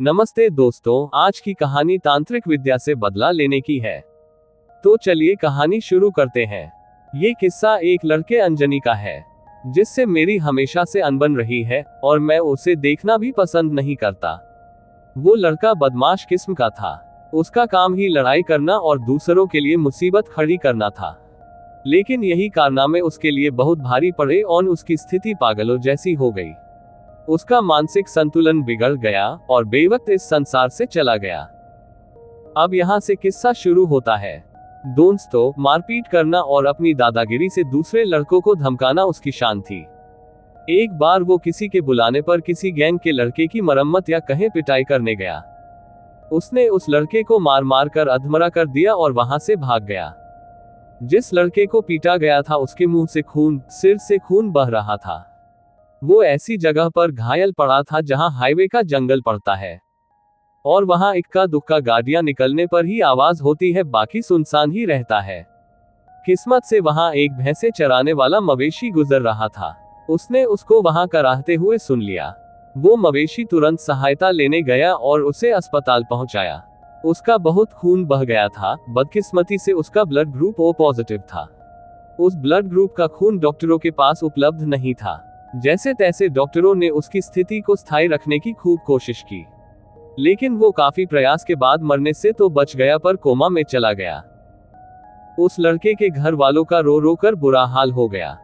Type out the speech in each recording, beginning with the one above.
नमस्ते दोस्तों, आज की कहानी तांत्रिक विद्या से बदला लेने की है। तो चलिए कहानी शुरू करते हैं। ये किस्सा एक लड़के अंजनी का है, जिससे मेरी हमेशा से अनबन रही है और मैं उसे देखना भी पसंद नहीं करता। वो लड़का बदमाश किस्म का था। उसका काम ही लड़ाई करना और दूसरों के लिए मुसीबत खड़ी करना था। लेकिन यही कारनामे उसके लिए बहुत भारी पड़े और उसकी स्थिति पागलों जैसी हो गई। उसका मानसिक संतुलन बिगड़ गया और बेवक्त इस संसार से चला गया। अब यहाँ से किस्सा शुरू होता है। दोस्तों, मारपीट करना और अपनी दादागिरी से दूसरे लड़कों को धमकाना उसकी शान थी। एक बार वो किसी के बुलाने पर किसी गैंग के लड़के की मरम्मत या कहीं पिटाई करने गया। उसने उस लड़के को मार मार कर अधमरा कर दिया और वहां से भाग गया। जिस लड़के को पीटा गया था उसके मुंह से खून, सिर से खून बह रहा था। वो ऐसी जगह पर घायल पड़ा था जहां हाईवे का जंगल पड़ता है और वहां इक्का दुक्का गाड़ियां निकलने पर ही आवाज होती है, बाकी सुनसान ही रहता है। किस्मत से वहां एक भैंसे चराने वाला मवेशी गुजर रहा था। उसने उसको वहां कराहते हुए सुन लिया। वो मवेशी तुरंत सहायता लेने गया और उसे अस्पताल पहुंचाया। उसका बहुत खून बह गया था। बदकिस्मती से उसका ब्लड ग्रुप ओ पॉजिटिव था। उस ब्लड ग्रुप का खून डॉक्टरों के पास उपलब्ध नहीं था। जैसे तैसे डॉक्टरों ने उसकी स्थिति को स्थायी रखने की खूब कोशिश की, लेकिन वो काफी प्रयास के बाद मरने से तो बच गया पर कोमा में चला गया। उस लड़के के घर वालों का रो रो कर बुरा हाल हो गया।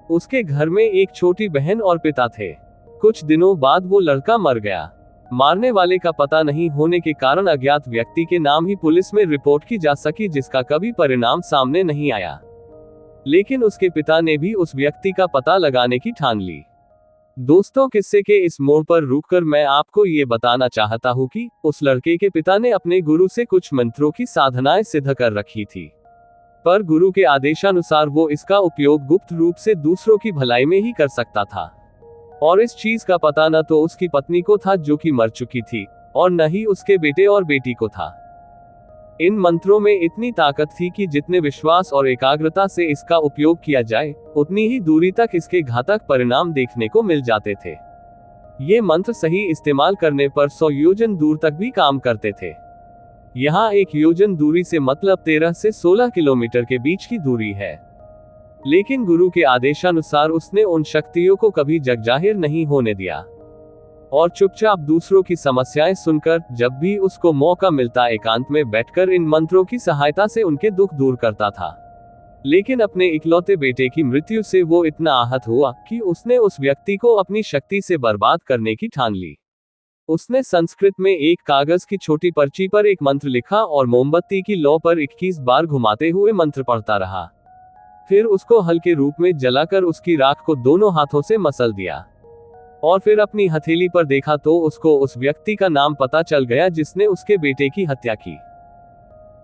उसके घर में एक छोटी बहन और पिता थे। कुछ दिनों बाद वो लड़का मर गया। मारने वाले का पता नहीं होने के कारण अज्ञात व्यक्ति के नाम ही पुलिस में रिपोर्ट की जा सकी, जिसका कभी परिणाम सामने नहीं आया। लेकिन उसके पिता ने भी उस व्यक्ति का पता लगाने की ठान ली। दोस्तों, किस्से के इस मोड़ पर रुककर मैं आपको ये बताना चाहता हूँ कि उस लड़के के पिता ने अपने गुरु से कुछ मंत्रों की साधनाएं सिद्ध कर रखी थी, पर गुरु के आदेशानुसार वो इसका उपयोग गुप्त रूप से दूसरों की भलाई में ही कर सकता था। और इस चीज का पता न तो उसकी पत्नी को था, जो कि मर चुकी थी, और न ही उसके बेटे और बेटी को था। इन मंत्रों में इतनी ताकत थी कि जितने विश्वास और एकाग्रता से इसका उपयोग किया जाए, उतनी ही दूरी तक इसके घातक परिणाम देखने को मिल जाते थे। ये मंत्र सही इस्तेमाल करने पर 100 योजन दूर तक भी काम करते थे। यहाँ एक योजन दूरी से मतलब 13 से 16 किलोमीटर के बीच की दूरी है। लेकिन गुरु के आदेशानुसार उसने उन शक्तियों को कभी जगजाहिर नहीं होने दिया और चुपचाप दूसरों की समस्याएं सुनकर जब भी उसको मौका मिलता एकांत में बैठकर इन मंत्रों की सहायता से उनके दुख दूर करता था। लेकिन अपने इकलौते बेटे की मृत्यु से वो इतना आहत हुआ कि उसने उस व्यक्ति को अपनी शक्ति से बर्बाद करने की ठान ली। उसने संस्कृत में एक कागज की छोटी पर्ची पर एक मंत्र लिखा और मोमबत्ती की लौ पर 21 बार घुमाते हुए मंत्र पढ़ता रहा। फिर उसको हल्के रूप में जलाकर उसकी राख को दोनों हाथों से मसल दिया और फिर अपनी हथेली पर देखा तो उसको उस व्यक्ति का नाम पता चल गया जिसने उसके बेटे की हत्या की।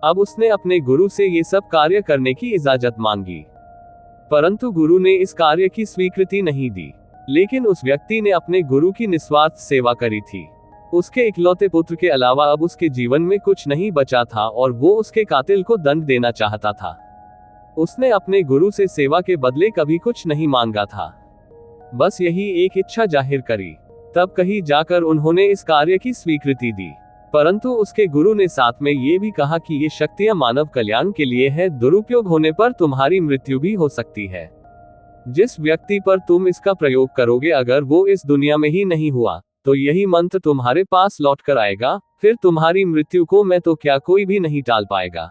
अब उसने अपने गुरु से ये सब कार्य करने की इजाजत मांगी, परंतु गुरु ने इस कार्य की स्वीकृति नहीं दी। लेकिन उस व्यक्ति ने अपने गुरु की निस्वार्थ सेवा करी थी। उसके इकलौते पुत्र के अलावा अब उसके जीवन में कुछ नहीं बचा था और वो उसके कातिल को दंड देना चाहता था। उसने अपने गुरु से सेवा के बदले कभी कुछ नहीं मांगा था, बस यही एक इच्छा जाहिर करी। तब कहीं जाकर उन्होंने इस कार्य की स्वीकृति दी, परंतु उसके गुरु ने साथ में ये भी कहा कि ये शक्तियां मानव कल्याण के लिए है, दुरुपयोग होने पर तुम्हारी मृत्यु भी हो सकती है। जिस व्यक्ति पर तुम इसका प्रयोग करोगे, अगर वो इस दुनिया में ही नहीं हुआ तो यही मंत्र तुम्हारे पास लौट कर आएगा, फिर तुम्हारी मृत्यु को मैं तो क्या कोई भी नहीं टाल पाएगा।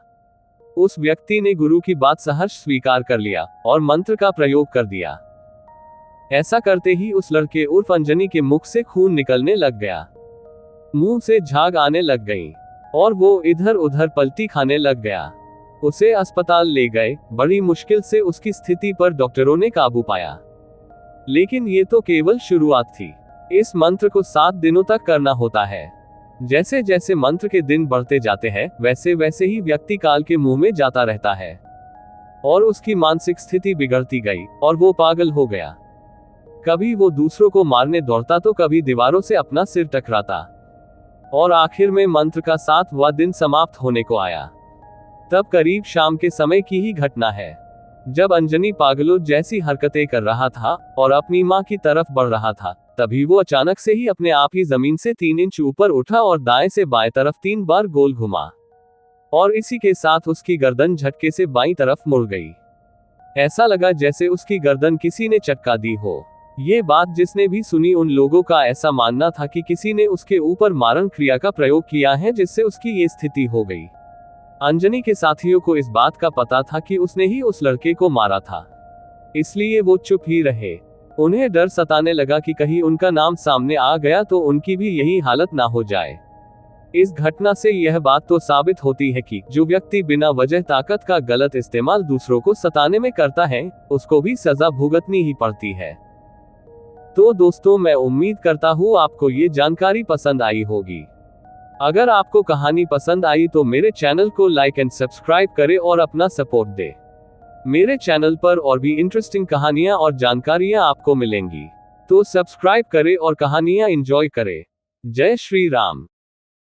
उस व्यक्ति ने गुरु की बात सहर्ष स्वीकार कर लिया और मंत्र का प्रयोग कर दिया। ऐसा करते ही उस लड़के उर्फ अंजनी के मुख से खून निकलने लग गया, मुंह से झाग आने लग गई और वो इधर उधर पलटी खाने लग गया। उसे अस्पताल ले गए। बड़ी मुश्किल से उसकी स्थिति पर डॉक्टरों ने काबू पाया, लेकिन ये तो केवल शुरुआत थी। इस मंत्र को 7 दिनों तक करना होता है। जैसे जैसे मंत्र के दिन बढ़ते जाते हैं, वैसे वैसे ही व्यक्ति काल के मुंह में जाता रहता है और उसकी मानसिक स्थिति बिगड़ती गई और वो पागल हो गया। कभी वो दूसरों को मारने दौड़ता तो कभी दीवारों से अपना सिर टकराता और आखिर में मंत्र का 7वां दिन समाप्त होने को आया। तब करीब शाम के समय की ही घटना है। जब अंजनी पागलों जैसी हरकतें कर रहा था और अपनी माँ की तरफ बढ़ रहा था, तभी वो अचानक से ही अपने आप ही जमीन से 3 इंच ऊपर उठा और दाएं से बाएं तरफ 3 बार गोल घुमा, और इसी के साथ उसकी गर्दन झटके से बाईं तरफ मुड़ गई। ऐसा लगा जैसे उसकी गर्दन किसी ने चटका दी हो। ये बात जिसने भी सुनी, उन लोगों का ऐसा मानना था कि किसी ने उसके ऊपर मारण क्रिया का प्रयोग किया है, जिससे उसकी ये स्थिति हो गई। अंजनी के साथियों को इस बात का पता था कि उसने ही उस लड़के को मारा था, इसलिए वो चुप ही रहे। उन्हें डर सताने लगा कि कहीं उनका नाम सामने आ गया तो उनकी भी यही हालत ना हो जाए। इस घटना से यह बात तो साबित होती है कि जो व्यक्ति बिना वजह ताकत का गलत इस्तेमाल दूसरों को सताने में करता है, उसको भी सजा भुगतनी ही पड़ती है। तो दोस्तों, मैं उम्मीद करता हूँ आपको ये जानकारी पसंद आई होगी। अगर आपको कहानी पसंद आई तो मेरे चैनल को लाइक एंड सब्सक्राइब करें और अपना सपोर्ट दें। मेरे चैनल पर और भी इंटरेस्टिंग कहानियां और जानकारियां आपको मिलेंगी, तो सब्सक्राइब करें और कहानियां एंजॉय करें। जय श्री राम।